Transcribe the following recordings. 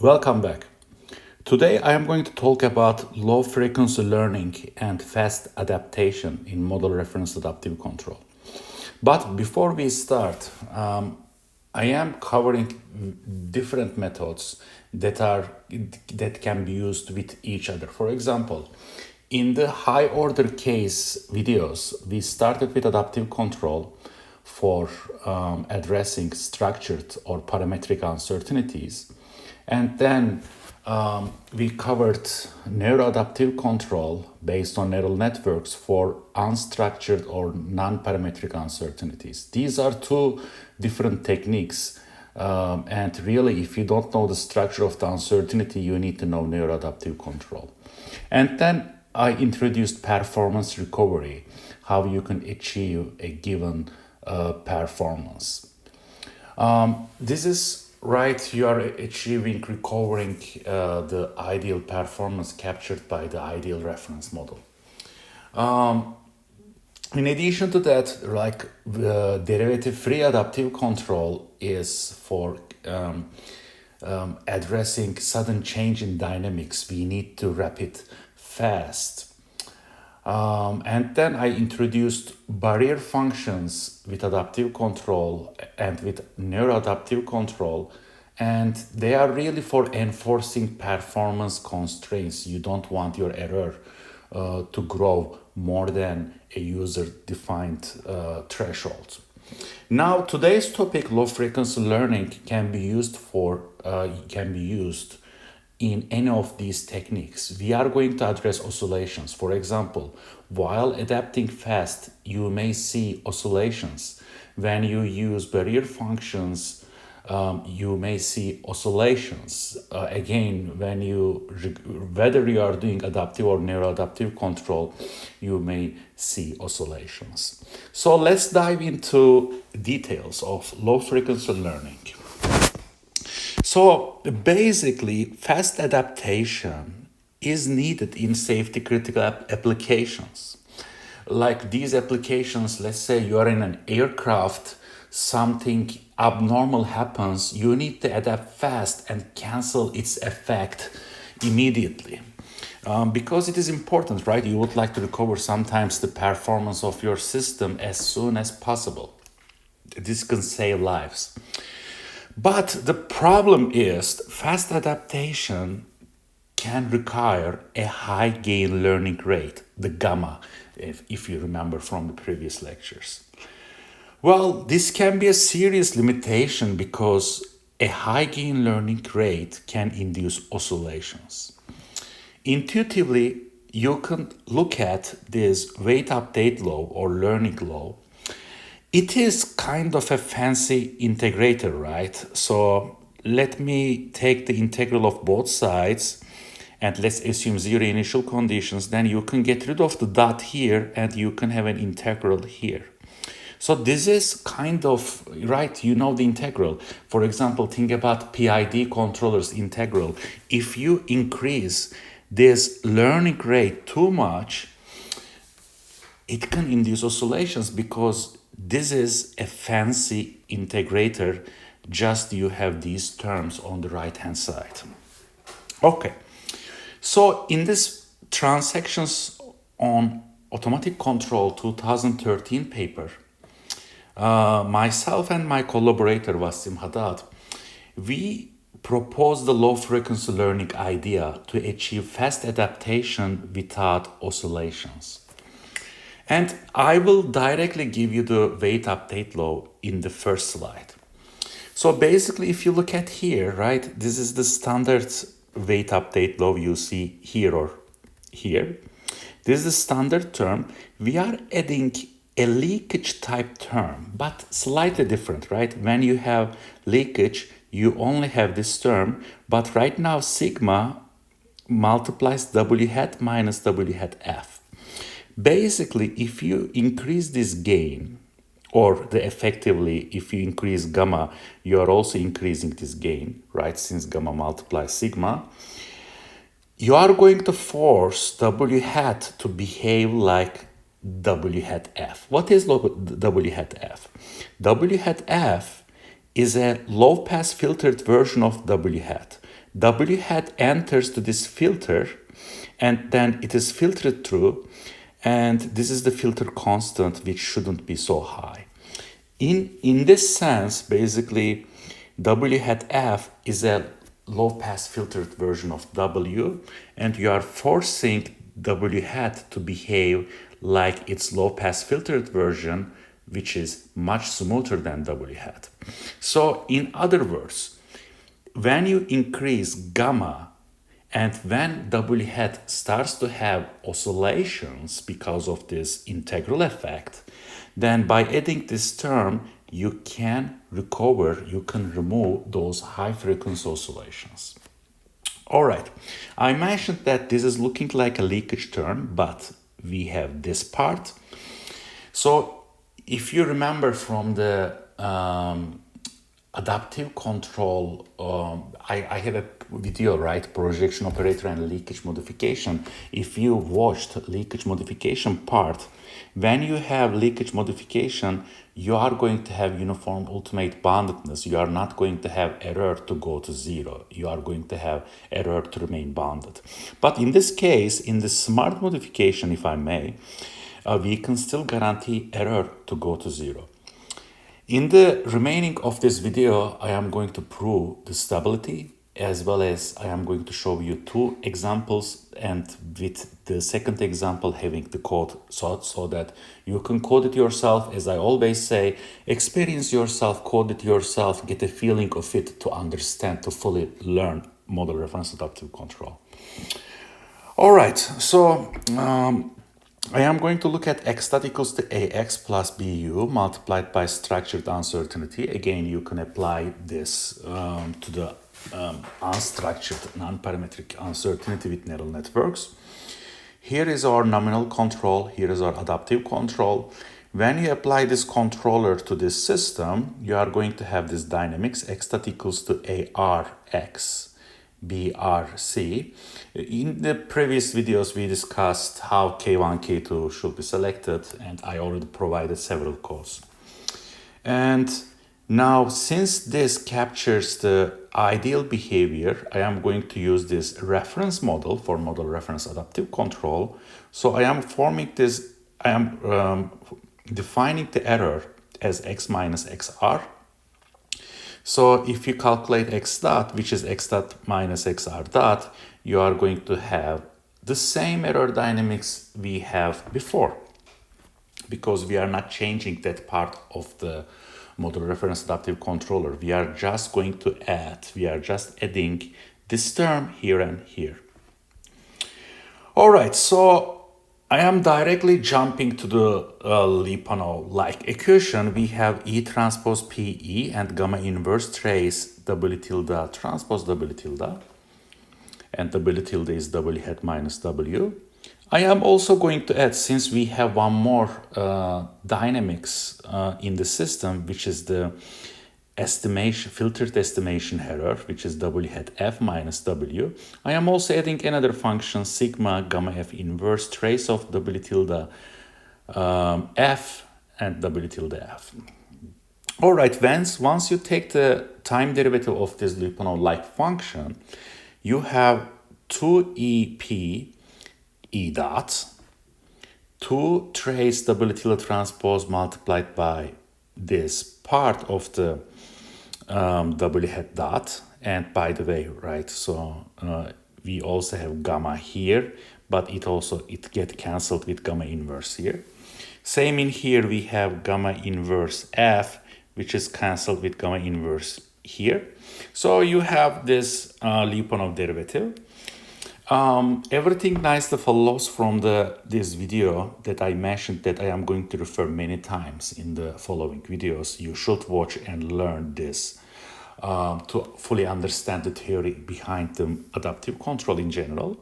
Welcome back. Today I am going to talk about low frequency learning and fast adaptation in model reference adaptive control. But before we start, I am covering different methods that can be used with each other. For example, in the high order case videos, we started with adaptive control for addressing structured or parametric uncertainties. And then we covered neuroadaptive control based on neural networks for unstructured or non-parametric uncertainties. These are two different techniques. And really, if you don't know the structure of the uncertainty, you need to know neuroadaptive control. And then I introduced performance recovery, how you can achieve a given performance. This is right, you are achieving, recovering the ideal performance captured by the ideal reference model. In addition to that, like derivative-free adaptive control is for addressing sudden change in dynamics. We need to wrap it fast. And then I introduced barrier functions with adaptive control and with neuroadaptive control. And they are really for enforcing performance constraints. You don't want your error to grow more than a user-defined threshold. Now, today's topic, low frequency learning, can be used in any of these techniques. We are going to address oscillations. For example, while adapting fast, you may see oscillations. When you use barrier functions, you may see oscillations. Again, whether you are doing adaptive or neuroadaptive control, you may see oscillations. So let's dive into details of low frequency learning. So basically, fast adaptation is needed in safety critical applications. Like these applications, let's say you are in an aircraft, something abnormal happens, you need to adapt fast and cancel its effect immediately. Because it is important, right? You would like to recover sometimes the performance of your system as soon as possible. This can save lives. But the problem is fast adaptation can require a high gain learning rate, the gamma, if you remember from the previous lectures. Well, this can be a serious limitation because a high gain learning rate can induce oscillations. Intuitively, you can look at this weight update law or learning law. It is kind of a fancy integrator, right? So let me take the integral of both sides and let's assume zero initial conditions. Then you can get rid of the dot here and you can have an integral here. So this is kind of, right, you know the integral. For example, think about PID controller's integral. If you increase this learning rate too much, it can induce oscillations because this is a fancy integrator, just you have these terms on the right hand side. Okay, so in this Transactions on Automatic Control 2013 paper, myself and my collaborator Wasim Haddad, we proposed the low frequency learning idea to achieve fast adaptation without oscillations. And I will directly give you the weight update law in the first slide. So basically, if you look at here, right, this is the standard weight update law you see here or here. This is the standard term. We are adding a leakage type term, but slightly different, right? When you have leakage, you only have this term, but right now sigma multiplies W hat minus W hat F. Basically, if you increase this gain, or effectively, if you increase gamma, you are also increasing this gain, right? Since gamma multiplies sigma, you are going to force W hat to behave like W hat F. What is W hat F? W hat F is a low-pass filtered version of W hat. W hat enters to this filter and then it is filtered through, and this is the filter constant, which shouldn't be so high. In this sense, basically, W hat F is a low-pass filtered version of W, and you are forcing W hat to behave like its low-pass filtered version, which is much smoother than W hat. So in other words, when you increase gamma and when W hat starts to have oscillations because of this integral effect, then by adding this term, you can recover, you can remove those high frequency oscillations. All right, I mentioned that this is looking like a leakage term, but we have this part. So if you remember from the adaptive control, I have a video, right? Projection operator and leakage modification. If you watched leakage modification part, when you have leakage modification, you are going to have uniform ultimate boundedness. You are not going to have error to go to zero. You are going to have error to remain bounded. But in this case, in the smart modification, if I may, we can still guarantee error to go to zero. In the remaining of this video, I am going to prove the stability, as well as I am going to show you two examples, and with the second example having the code so that you can code it yourself. As I always say, experience yourself, code it yourself, get a feeling of it to understand, to fully learn model reference adaptive control. All right, so I am going to look at x that equals to ax plus bu multiplied by structured uncertainty. Again, you can apply this to the unstructured non-parametric uncertainty with neural networks. Here is our nominal control. Here is our adaptive control. When you apply this controller to this system, you are going to have this dynamics x that equals to arx. BRC. In the previous videos, we discussed how K1, K2 should be selected, and I already provided several codes. And now, since this captures the ideal behavior, I am going to use this reference model for model reference adaptive control. So I am forming this, I am defining the error as x minus xr. So if you calculate x dot, which is x dot minus xr dot, you are going to have the same error dynamics we have before, because we are not changing that part of the model reference adaptive controller. We are just going to add, we are just adding this term here and here. All right, so I am directly jumping to the Lyapunov-like equation. We have E transpose PE and gamma inverse trace W tilde transpose W tilde. And W tilde is W hat minus W. I am also going to add, since we have one more dynamics in the system, which is the estimation, filtered estimation error, which is W hat F minus W. I am also adding another function, sigma gamma F inverse trace of W tilde F and W tilde F. All right, once you take the time derivative of this Lyapunov-like function, you have 2EP E dot, 2 trace W tilde transpose multiplied by this part of the W hat dot. And by the way, right, so we also have gamma here, but it get cancelled with gamma inverse here. Same in here, we have gamma inverse F, which is cancelled with gamma inverse here. So you have this Lyapunov derivative. Everything nicely follows from this video that I mentioned, that I am going to refer many times in the following videos. You should watch and learn this to fully understand the theory behind the adaptive control in general.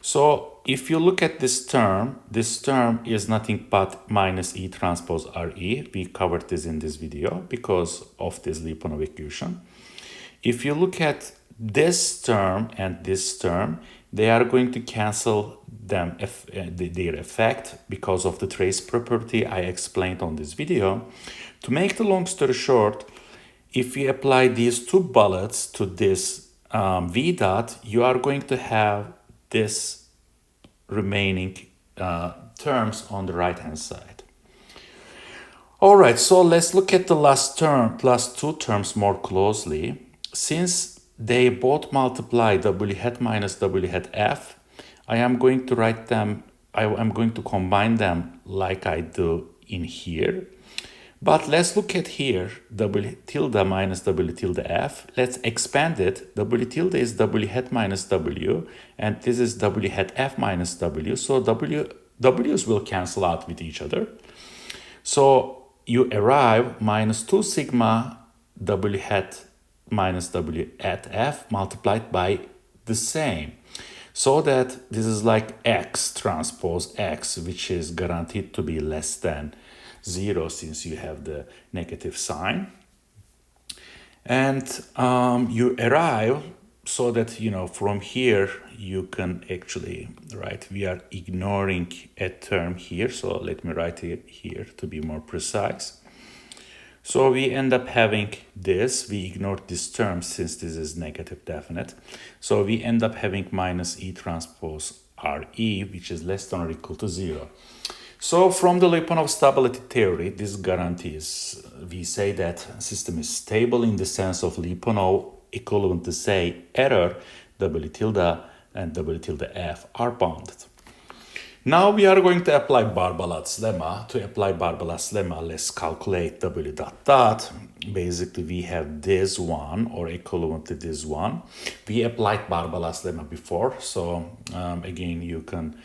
So if you look at this term is nothing but minus E transpose RE. We covered this in this video because of this Lyapunov equation. If you look at this term and this term, they are going to cancel them their effect because of the trace property I explained on this video. To make the long story short, if you apply these two bullets to this V dot, you are going to have this remaining terms on the right hand side. All right, so let's look at the last two terms more closely. Since they both multiply W hat minus W hat F, I am going to write them, I'm going to combine them like I do in here. But let's look at here, W tilde minus W tilde F. Let's expand it. W tilde is W hat minus W, and this is W hat F minus W. So W's will cancel out with each other. So you arrive minus 2 sigma W hat minus W at F multiplied by the same. So that this is like X transpose X, which is guaranteed to be less than 0 since you have the negative sign. And you arrive so that, you know, from here you can actually, right, we are ignoring a term here. So let me write it here to be more precise. So we end up having this, we ignore this term since this is negative definite. So we end up having minus E transpose RE, which is less than or equal to 0. So from the Lyapunov stability theory, this guarantees, we say that system is stable in the sense of Lyapunov equivalent to say error, W tilde and W tilde F are bounded. Now we are going to apply Barbalat's lemma. To apply Barbalat's lemma, let's calculate W dot dot. Basically, we have this one, or equivalent to this one. We applied Barbalat's lemma before, so again, you can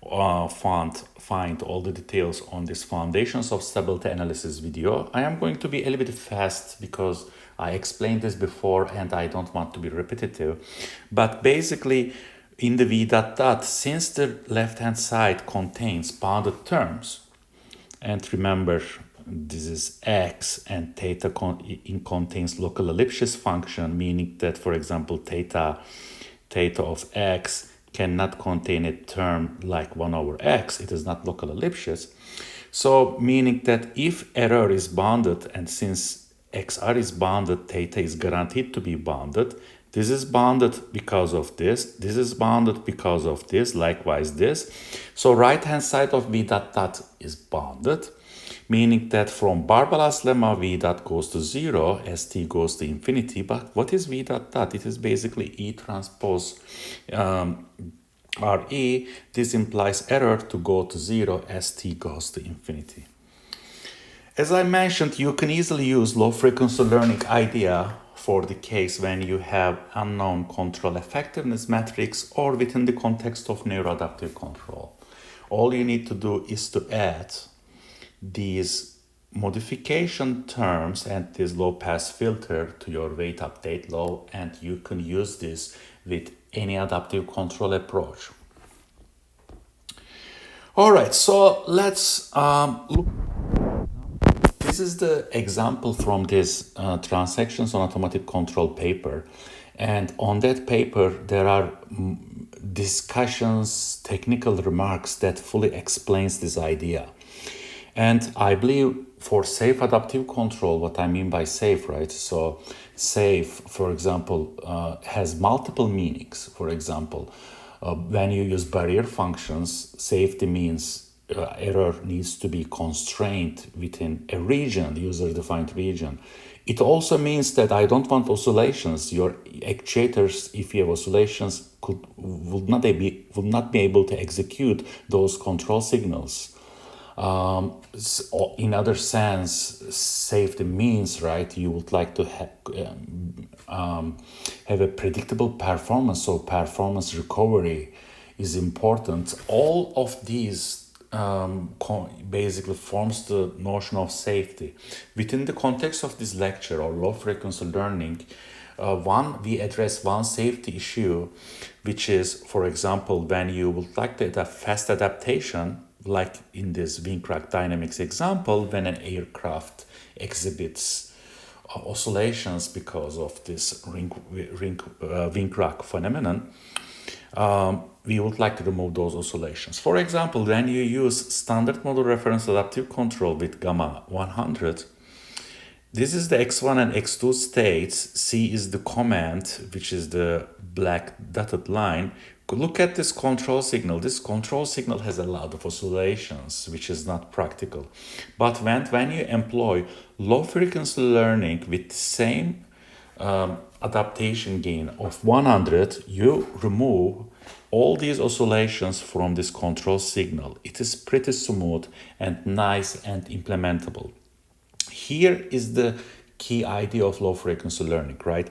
find all the details on this foundations of stability analysis video. I am going to be a little bit fast because I explained this before and I don't want to be repetitive. But basically, in the V dot dot, since the left-hand side contains bounded terms, and remember, this is X and theta contains local Lipschitz function, meaning that, for example, theta of X cannot contain a term like 1 over X. It is not local Lipschitz. So meaning that if error is bounded, and since XR is bounded, theta is guaranteed to be bounded. This is bounded because of this. This is bounded because of this. Likewise this. So right-hand side of V dot dot is bounded, meaning that from Barbalat's lemma, V dot goes to 0 as t goes to infinity. But what is V dot dot? It is basically E transpose RE. This implies error to go to 0 as t goes to infinity. As I mentioned, you can easily use low-frequency learning idea for the case when you have unknown control effectiveness metrics or within the context of neuroadaptive control. All you need to do is to add these modification terms and this low-pass filter to your weight update law, and you can use this with any adaptive control approach. All right, so let's look. This is the example from this transactions on automatic control paper. And on that paper, there are discussions, technical remarks that fully explains this idea. And I believe for safe adaptive control, what I mean by safe, right? So safe, for example, has multiple meanings. For example, when you use barrier functions, safety means error needs to be constrained within a region, user-defined region. It also means that I don't want oscillations. Your actuators, if you have oscillations, would not be able to execute those control signals. In other sense, safety means, right, you would like to have a predictable performance, so performance recovery is important. All of these basically forms the notion of safety. Within the context of this lecture or low frequency learning, we address one safety issue, which is, for example, when you would like to have fast adaptation, like in this wing crack dynamics example, when an aircraft exhibits oscillations because of this wing crack phenomenon, we would like to remove those oscillations. For example, when you use standard model reference adaptive control with gamma 100, This is the x1 and x2 states. C is the command, which is the black dotted line. Look at this control signal. This control signal has a lot of oscillations, which is not practical. But when you employ low frequency learning with the same adaptation gain of 100, you remove all these oscillations from this control signal. It is pretty smooth and nice and implementable. Here is the key idea of low frequency learning, right?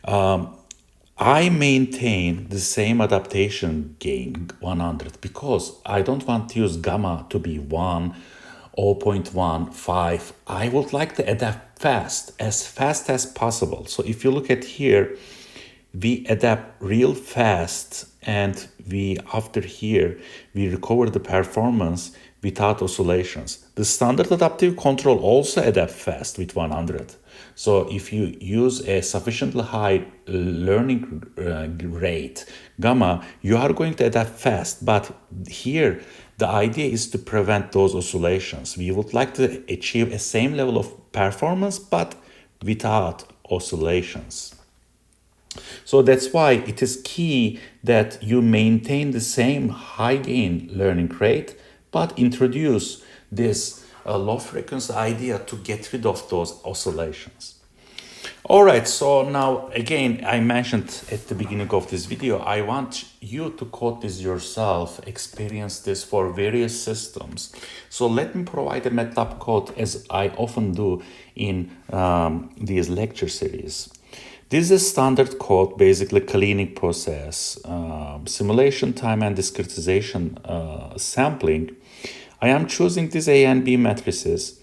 I maintain the same adaptation gain 100 because I don't want to use gamma to be 1, 0.1, 5. I would like to adapt fast as possible. So if you look at here, we adapt real fast, and after here we recover the performance without oscillations. The standard adaptive control also adapt fast with 100. So if you use a sufficiently high learning rate, gamma, you are going to adapt fast. But here, the idea is to prevent those oscillations. We would like to achieve a same level of performance, but without oscillations. So that's why it is key that you maintain the same high gain learning rate, but introduce this low frequency idea to get rid of those oscillations. All right, so now again, I mentioned at the beginning of this video, I want you to code this yourself, experience this for various systems. So let me provide a MATLAB code as I often do in these lecture series. This is a standard code, basically cleaning process, simulation time and discretization sampling. I am choosing these A and B matrices.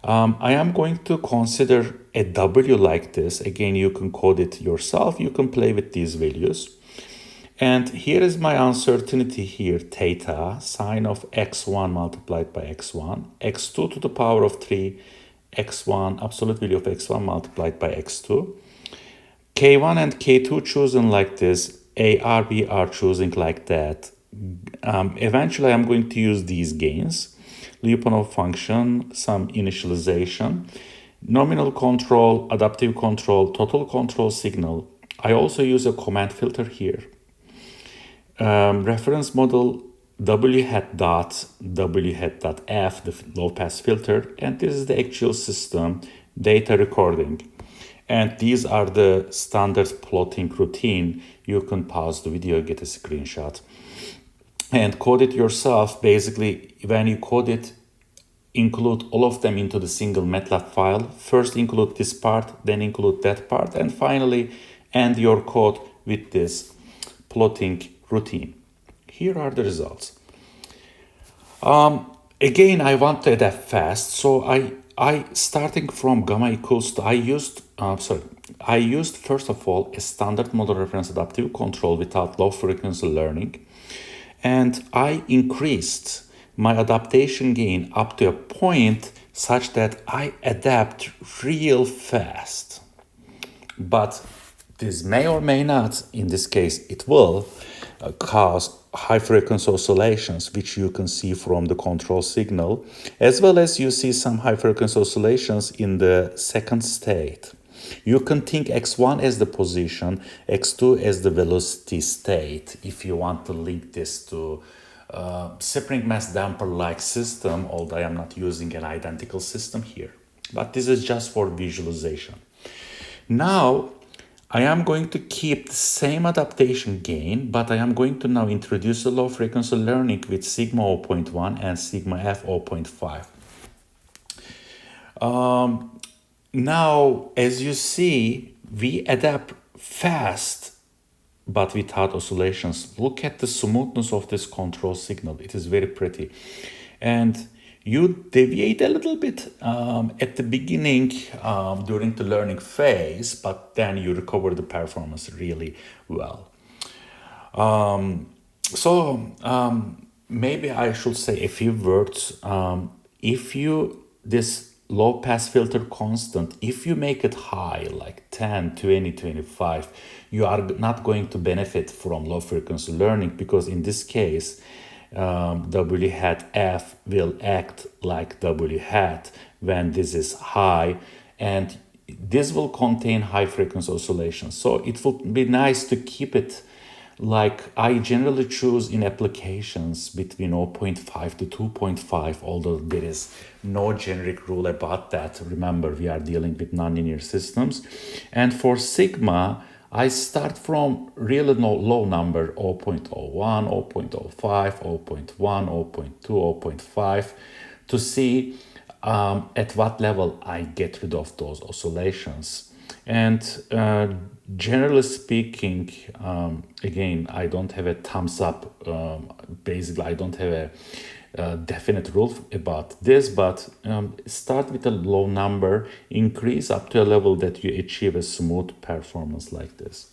I am going to consider a W like this. Again, you can code it yourself. You can play with these values. And here is my uncertainty here, theta, sine of x1 multiplied by x1, x2 to the power of 3, x1, absolute value of x1 multiplied by x2. K1 and K2 chosen like this, A, R, B are choosing like that. Eventually, I'm going to use these gains. Lyapunov function, some initialization, nominal control, adaptive control, total control signal. I also use a command filter here. Reference model W hat dot F, the low pass filter, and this is the actual system data recording. And these are the standard plotting routine. You can pause the video, get a screenshot, and code it yourself. Basically, when you code it, include all of them into the single MATLAB file. First include this part, then include that part, and finally end your code with this plotting routine. Here are the results. Again, I want to adapt fast, so I starting from gamma equals to, I used first of all a standard model reference adaptive control without low frequency learning, and I increased my adaptation gain up to a point such that I adapt real fast. But this may or may not, in this case it will, cause high frequency oscillations, which you can see from the control signal, as well as you see some high frequency oscillations in the second state. You can think x1 as the position, x2 as the velocity state, if you want to link this to spring mass damper like system, although I am not using an identical system here. But this is just for visualization. Now, I am going to keep the same adaptation gain, but I am going to now introduce a low frequency learning with sigma 0.1 and sigma f 0.5. Now, as you see, we adapt fast, but without oscillations. Look at the smoothness of this control signal. It is very pretty. And you deviate a little bit at the beginning during the learning phase, but then you recover the performance really well. Maybe I should say a few words. This low pass filter constant, if you make it high, like 10, 20, 25, you are not going to benefit from low frequency learning, because in this case, W hat F will act like W hat when this is high, and this will contain high frequency oscillations. So it would be nice to keep it like I generally choose in applications between 0.5 to 2.5, although there is no generic rule about that. Remember, we are dealing with nonlinear systems. And for sigma, I start from really low number, 0.01, 0.05, 0.1, 0.2, 0.5, to see at what level I get rid of those oscillations. And generally speaking, again, I don't have a thumbs up. Basically, I don't have a definite rule about this, but start with a low number, increase up to a level that you achieve a smooth performance like this.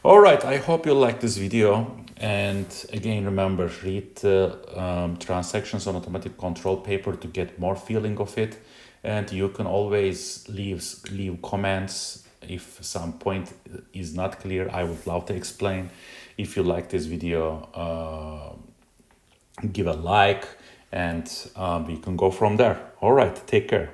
All right, I hope you like this video. And again, remember, read the transactions on automatic control paper to get more feeling of it. And you can always leave comments if some point is not clear. I would love to explain. If you like this video, give a like, and we can go from there. All right, take care.